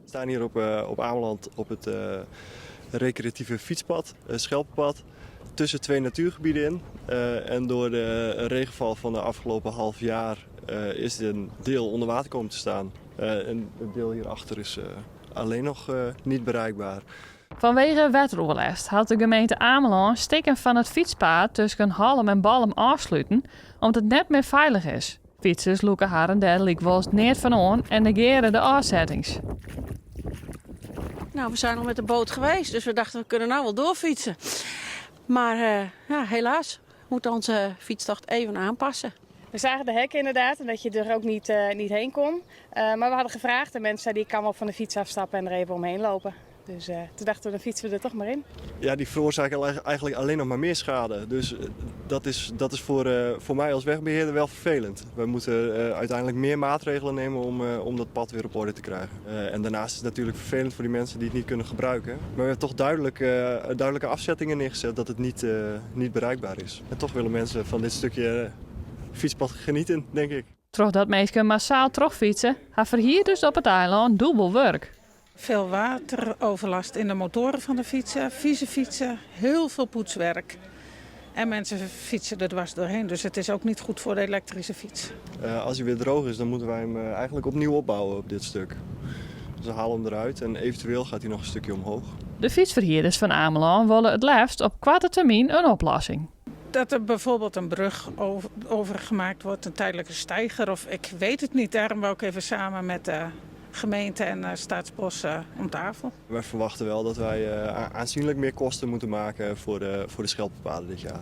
We staan hier op Ameland op het recreatieve fietspad, Schelpenpad, tussen twee natuurgebieden in. En door de regenval van de afgelopen half jaar is een deel onder water komen te staan. En het deel hierachter is alleen nog niet bereikbaar. Vanwege wateroverlast had de gemeente Ameland stikken van het fietspad tussen Halm en Balm afsluiten, omdat het net meer veilig is. Fietsers loeken haar en der likwols neer van aan en negeren de afzettings. Nou, we zijn al met de boot geweest, dus we dachten we kunnen nou wel doorfietsen. Maar helaas, we moeten onze fietstocht even aanpassen. We zagen de hekken inderdaad en dat je er ook niet heen kon. Maar we hadden gevraagd en mensen die kan wel van de fiets afstappen en er even omheen lopen. Dus toen dachten we, dan fietsen we er toch maar in. Ja, die veroorzaken eigenlijk alleen nog maar meer schade. Dus dat is voor mij als wegbeheerder wel vervelend. We moeten uiteindelijk meer maatregelen nemen om dat pad weer op orde te krijgen. En daarnaast is het natuurlijk vervelend voor die mensen die het niet kunnen gebruiken. Maar we hebben toch duidelijke afzettingen neergezet dat het niet bereikbaar is. En toch willen mensen van dit stukje fietspad genieten, denk ik. Troch dat mensen massaal terugfietsen, haar verhierders op het eiland dubbel werk. Veel wateroverlast in de motoren van de fietsen, vieze fietsen, heel veel poetswerk. En mensen fietsen er dwars doorheen, dus het is ook niet goed voor de elektrische fiets. Als hij weer droog is, dan moeten wij hem eigenlijk opnieuw opbouwen op dit stuk. Dus we halen hem eruit en eventueel gaat hij nog een stukje omhoog. De fietsverhuurders van Ameland willen het liefst op korte termijn een oplossing. Dat er bijvoorbeeld een brug overgemaakt wordt, een tijdelijke steiger of ik weet het niet. Daarom wou ik even samen met de gemeente en Staatsbos om tafel. Wij verwachten wel dat wij aanzienlijk meer kosten moeten maken voor de Schelpenpaden dit jaar.